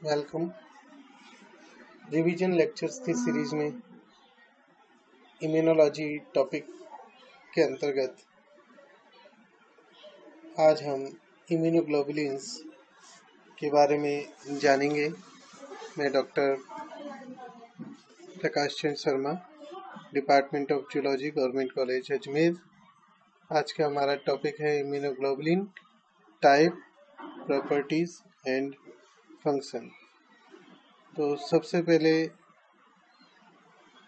Welcome. Revision lectures की series में immunology topic के अंतर्गत आज हम इम्यूनोग्लोबुलिन्स के बारे में जानेंगे। मैं doctor Prakash Chandra Sharma, department of zoology, government college Ajmer. आज का हमारा टॉपिक है immunoglobulin type, properties and function. तो सबसे पहले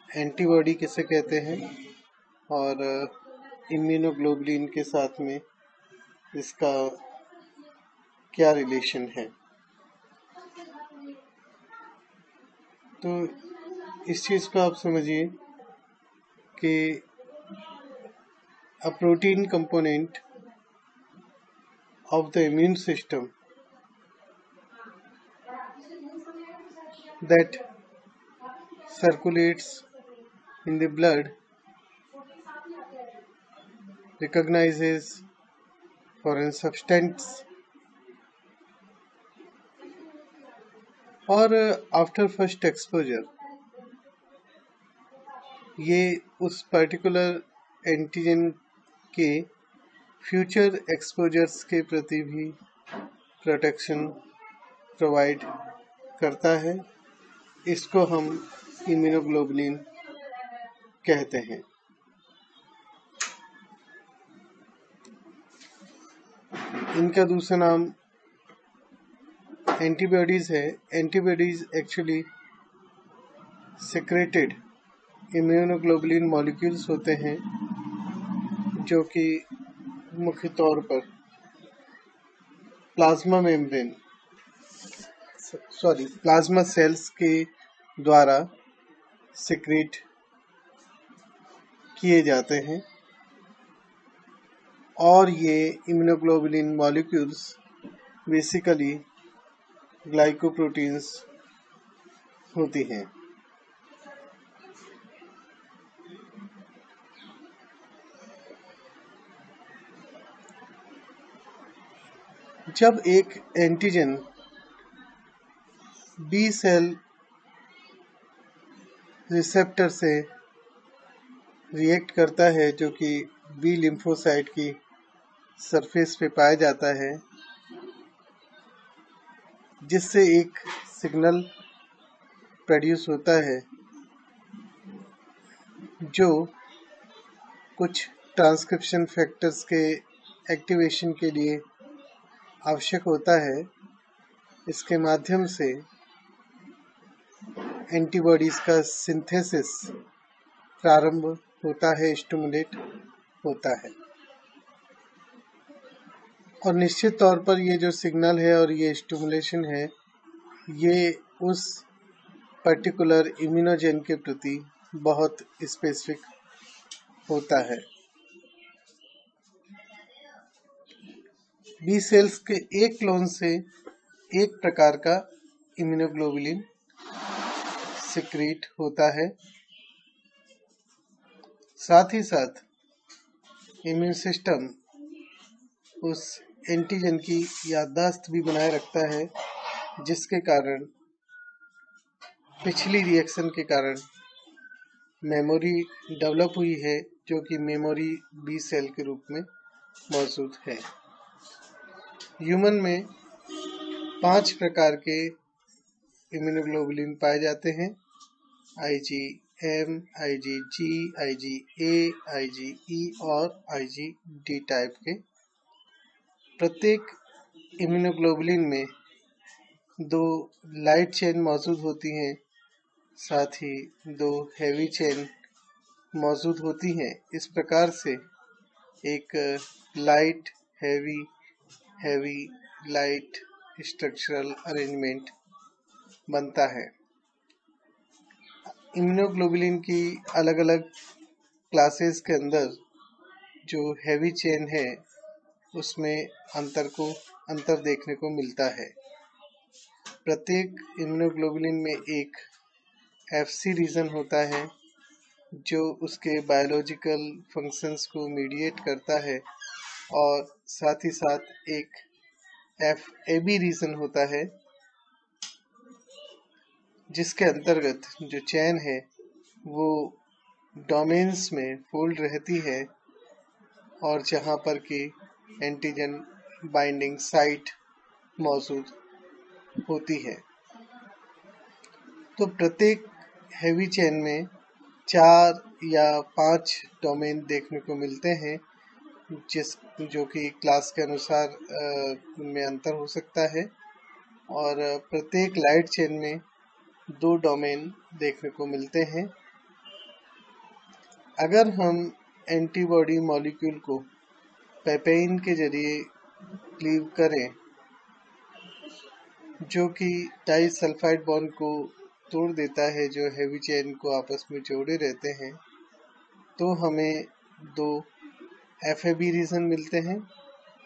एंटीबॉडी किसे कहते हैं और इम्यूनोग्लोबुलिन के साथ में इसका क्या रिलेशन है। तो इस चीज़ को आप समझिए कि a protein component of the immune system that circulates in the blood recognizes foreign substance और आफ्टर फर्स्ट एक्सपोजर ये उस पर्टिकुलर एंटीजन के फ्यूचर एक्सपोजर्स के प्रति भी प्रोटेक्शन प्रोवाइड करता है। इसको हम इम्यूनोग्लोबुलिन कहते हैं। इनका दूसरा नाम एंटीबॉडीज है। Antibodies actually secreted immunoglobulin molecules होते हैं जो कि मुख्य तौर पर प्लाज्मा सेल्स के द्वारा सिक्रेट किए जाते हैं और ये इम्यूनोग्लोबुलिन मॉलिक्यूल्स बेसिकली ग्लाइकोप्रोटीन्स होती हैं। जब एक एंटीजन बी सेल रिसेप्टर से रिएक्ट करता है, जो कि बी लिम्फोसाइट की सरफेस पे पाया जाता है, जिससे एक सिग्नल प्रोड्यूस होता है जो कुछ ट्रांसक्रिप्शन फैक्टर्स के एक्टिवेशन के लिए आवश्यक होता है। इसके माध्यम से एंटीबॉडीज का सिंथेसिस प्रारंभ होता है, स्टिमुलेट होता है और निश्चित तौर पर ये जो सिग्नल है और ये स्टिमुलेशन है, ये उस पर्टिकुलर इम्यूनोजेन के प्रति बहुत स्पेसिफिक होता है। बी सेल्स के एक क्लोन से एक प्रकार का इम्यूनोग्लोबुलिन सिक्रीट होता है। साथ ही साथ इम्यून सिस्टम उस एंटीजन की याददाश्त भी बनाए रखता है, जिसके कारण पिछली रिएक्शन के कारण मेमोरी डेवलप हुई है, जो कि मेमोरी बी सेल के रूप में मौजूद है। ह्यूमन में 5 प्रकार के इम्यूनोग्लोबुलिन पाए जाते हैं: IgM, IgG, IgA, IgE और IgD टाइप के। प्रत्येक इम्यूनोग्लोबुलिन में 2 लाइट चेन मौजूद होती हैं, साथ ही 2 हेवी चेन मौजूद होती हैं। इस प्रकार से एक light heavy heavy light structural arrangement बनता है। इम्यूनोग्लोबुलिन की अलग अलग क्लासेस के अंदर जो हेवी चेन है, उसमें अंतर देखने को मिलता है। प्रत्येक इम्यूनोग्लोबुलिन में एक FC रीजन होता है जो उसके बायोलॉजिकल फंक्शंस को मीडिएट करता है, और साथ ही साथ एक FAB रीजन होता है जिसके अंतर्गत जो चेन है वो डोमेन्स में फोल्ड रहती है और जहाँ पर कि एंटीजन बाइंडिंग साइट मौजूद होती है। तो प्रत्येक हेवी चेन में 4 या 5 डोमेन देखने को मिलते हैं, जो कि क्लास के अनुसार उनमें अंतर हो सकता है। और प्रत्येक लाइट चेन में 2 डोमेन देखने को मिलते हैं। अगर हम एंटीबॉडी मॉलिक्यूल को पेपेइन के जरिए क्लीव करें, जो कि डाइसल्फाइड बॉन्ड को तोड़ देता है, जो हेवी चेन को आपस में जोड़े रहते हैं, तो हमें 2 FAB रीजन मिलते हैं,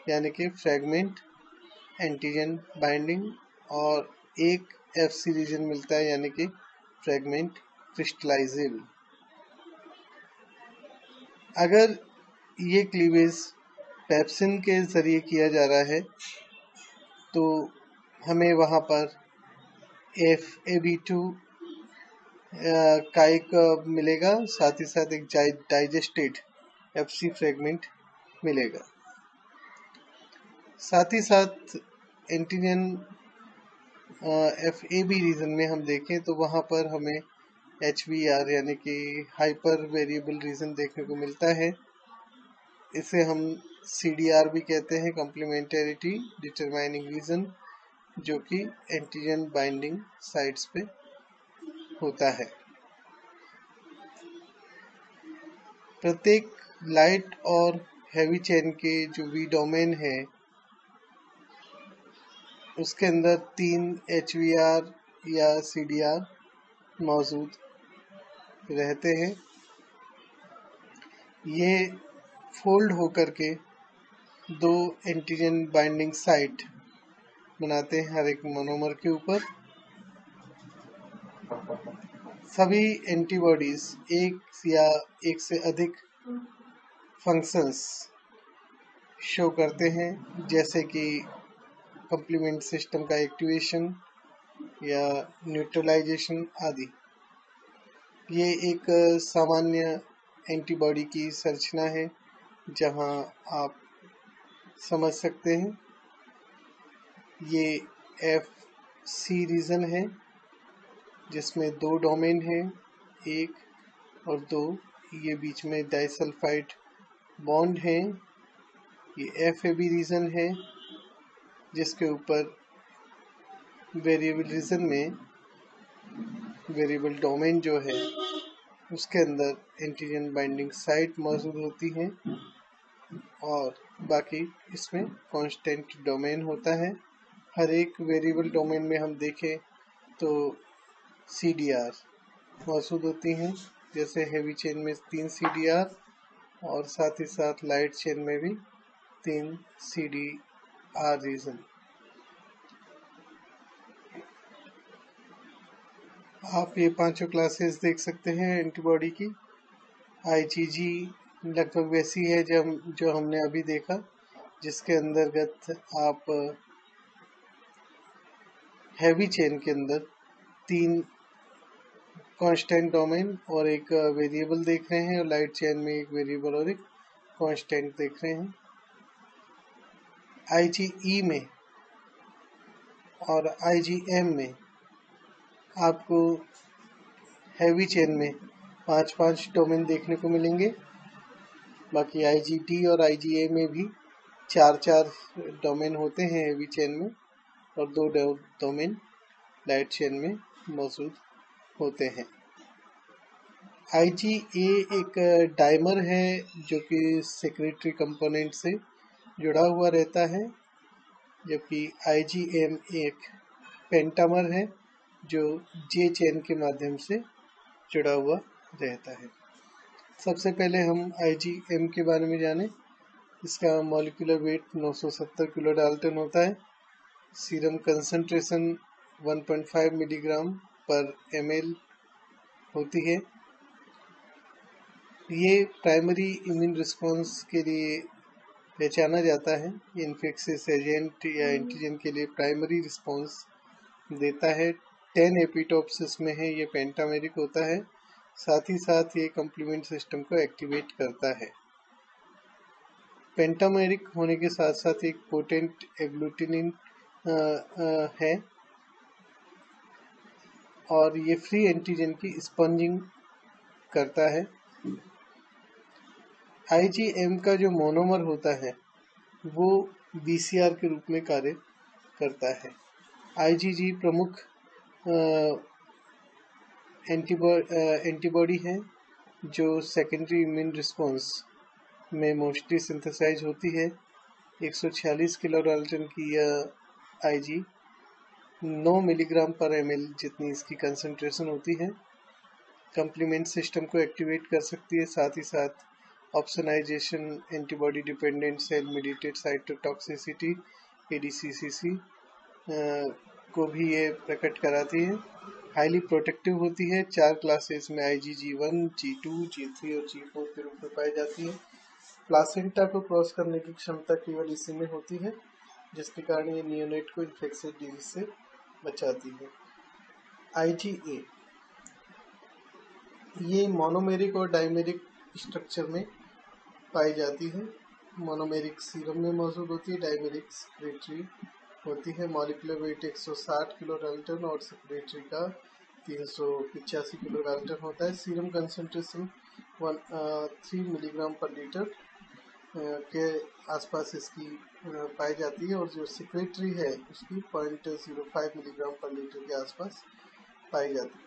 यानी कि फ्रैगमेंट एंटीजन बाइंडिंग, और एक FC रीजन मिलता है, यानी कि फ्रैगमेंट क्रिस्टलाइजेबल। अगर ये क्लीवेज पेप्सिन के जरिए किया जा रहा है तो हमें वहाँ पर FAB2 का एक मिलेगा, साथ ही साथ एक डाइजेस्टेड FC फ्रेगमेंट मिलेगा। साथ ही साथ एंटीजन FAB रीजन में हम देखें तो वहाँ पर हमें HVR यानी कि हाइपर वेरिएबल रीजन देखने को मिलता है। इसे हम CDR भी कहते हैं, कॉम्प्लीमेंटरिटी डिटरमाइनिंग रीजन, जो कि एंटीजन बाइंडिंग साइट्स पे होता है। प्रत्येक लाइट और हैवी चेन के जो V डोमेन है उसके अंदर 3 HVR या CDR मौजूद रहते हैं। ये फोल्ड होकर के 2 एंटीजन बाइंडिंग साइट बनाते हैं हर एक मोनोमर के ऊपर। सभी एंटीबॉडीज एक या एक से अधिक फंक्शंस शो करते हैं, जैसे कि कंप्लीमेंट सिस्टम का एक्टिवेशन या न्यूट्रलाइजेशन आदि। ये एक सामान्य एंटीबॉडी की संरचना है, जहां आप समझ सकते हैं। ये FC रीजन है जिसमें 2 डोमेन हैं, 1 और 2। ये बीच में डाइसल्फाइड बॉन्ड है। ये FAB रीजन है जिसके ऊपर वेरिएबल रीजन में वेरिएबल डोमेन जो है उसके अंदर एंटीजन बाइंडिंग साइट मौजूद होती हैं, और बाकी इसमें कांस्टेंट डोमेन होता है। हर एक वेरिएबल डोमेन में हम देखें तो CDR मौजूद होती हैं, जैसे हेवी चेन में 3 CDR और साथ ही साथ लाइट चेन में भी 3 CDR रीजन। आप ये 5 क्लासेस देख सकते हैं एंटीबॉडी की। IgG लगभग वैसी है जो हमने अभी देखा, जिसके अंतर्गत आप हैवी चेन के अंदर 3 कांस्टेंट डोमेन और एक वेरिएबल देख रहे हैं, और लाइट चेन में एक वेरिएबल और एक कांस्टेंट देख रहे हैं। IgE में और IgM में आपको हैवी चेन में 5-5 डोमेन देखने को मिलेंगे। बाकी IgD और IgA में भी 4-4 डोमेन होते हैं हैवी चेन में, और 2 डोमेन लाइट चेन में मौजूद होते हैं। IgA एक डाइमर है जो कि सेक्रेटरी कंपोनेंट से जुड़ा हुआ रहता है, जबकि IgM एक पेंटामर है जो J चेन के माध्यम से जुड़ा हुआ रहता है। सबसे पहले हम IgM के बारे में जानें। इसका मॉलिक्यूलर वेट 970 किलो डाल्टन होता है। सीरम कंसंट्रेशन 1.5 मिलीग्राम पर ml होती है। ये प्राइमरी इम्यून रिस्पॉन्स के लिए पहचाना जाता है। इन्फेक्शियस एजेंट या एंटीजन के लिए प्राइमरी रिस्पॉन्स देता है 10 एपिटोप्स इसमें है, ये पेंटामेरिक होता है। साथ ही साथ ये कम्प्लीमेंट सिस्टम को एक्टिवेट करता है। पेंटामेरिक होने के साथ साथ एक पोटेंट एग्लूटिनिन है और ये फ्री एंटीजन की स्पंजिंग करता है। IgM का जो मोनोमर होता है वो BCR के रूप में कार्य करता है। IgG प्रमुख एंटीबॉडी है जो सेकेंडरी इम्यून रिस्पॉन्स में मोस्टली सिंथेसाइज होती है। 146 किलो डाल्टन की यह IG 9 मिलीग्राम पर ml जितनी इसकी कंसंट्रेशन होती है। कम्प्लीमेंट सिस्टम को एक्टिवेट कर सकती है। साथ ही साथ opsonisation, antibody dependent cell mediated cytotoxicity ADCCC को भी ये प्रकट कराती है। हाईली प्रोटेक्टिव होती है। 4 क्लासेस में IgG1, G2, G3 और G4 के रूप में पाई जाती है। प्लासेंटा को क्रॉस करने की क्षमता केवल इसी में होती है, जिसके कारण ये नियोनेट को इन्फेक्शियस डिजीज से बचाती है। IgA ये मोनोमेरिक और डाइमेरिक स्ट्रक्चर में पाई जाती है। मोनोमेरिक सीरम में मौजूद होती है, डाइमेरिक सेक्रेटरी होती है। मॉलिक्यूलर वेट 160 किलो डाल्टन और सेक्रेटरी का 385 किलो डाल्टन होता है। सीरम कंसंट्रेशन 3 मिलीग्राम पर लीटर के आसपास इसकी पाई जाती है और जो सेक्रेटरी है उसकी 0.05 मिलीग्राम पर लीटर के आसपास पाई जाती है।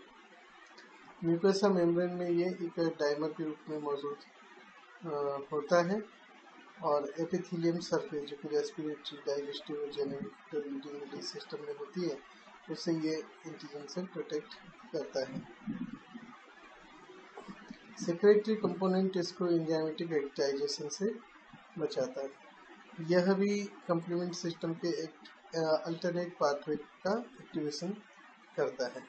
म्यूकोसा मेम्ब्रेन में ये एक डाइमर के रूप में मौजूद होता है और एपिथेलियम सरफेस जो कि रेस्पिरेटरी, डाइजेस्टिव और जेनेटिक सिस्टम में होती है, उससे ये एंटीजन से प्रोटेक्ट करता है। सेक्रेटरी कंपोनेंट इसको एंजाइमेटिक एक्टाइजेशन से बचाता है। यह भी कम्प्लीमेंट सिस्टम के एक अल्टरनेट पाथवे का एक्टिवेशन करता है।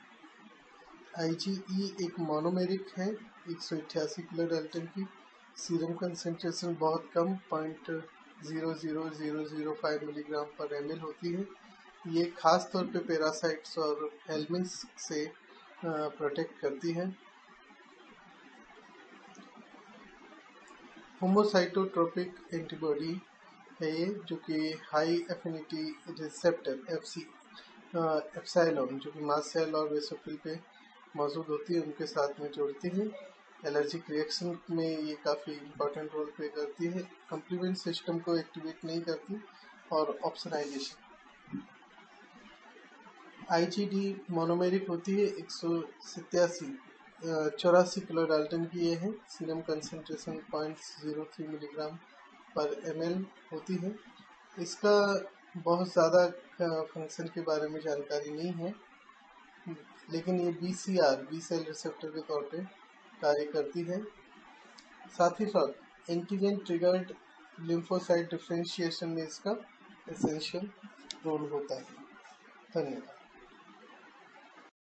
IgE एक मोनोमेरिक है, 188 किलो डाल्टन की। सीरम कंसंट्रेशन बहुत कम 0.00005 मिलीग्राम पर ml होती है। ये खास तौर पे पैरासाइट्स और हेल्मिंथ्स से प्रोटेक्ट करती है। होमोसाइटोट्रोपिक एंटीबॉडी है ये, जो कि हाई एफिनिटी रिसेप्टर एप्सिलॉन जो कि मास्ट सेल और बेसोफिल पे मौजूद होती है, उनके साथ में जोड़ती है। एलर्जिक रिएक्शन में ये काफ़ी इंपॉर्टेंट रोल प्ले करती है। कम्प्लीमेंट सिस्टम को एक्टिवेट नहीं करती और ऑप्शनाइजेशन। IgD मोनोमेरिक होती है, 184 किलो डाल्टन की ये है। सीरम कंसंट्रेशन 0.03 मिलीग्राम पर ml होती है। इसका बहुत ज़्यादा फंक्शन के बारे में जानकारी नहीं है, लेकिन ये BCR बी सेल रिसेप्टर के तौर पे कार्य करती है। साथ ही साथ एंटीजन ट्रिगर्ड लिम्फोसाइट डिफरेंशिएशन में इसका एसेंशियल रोल होता है। धन्यवाद।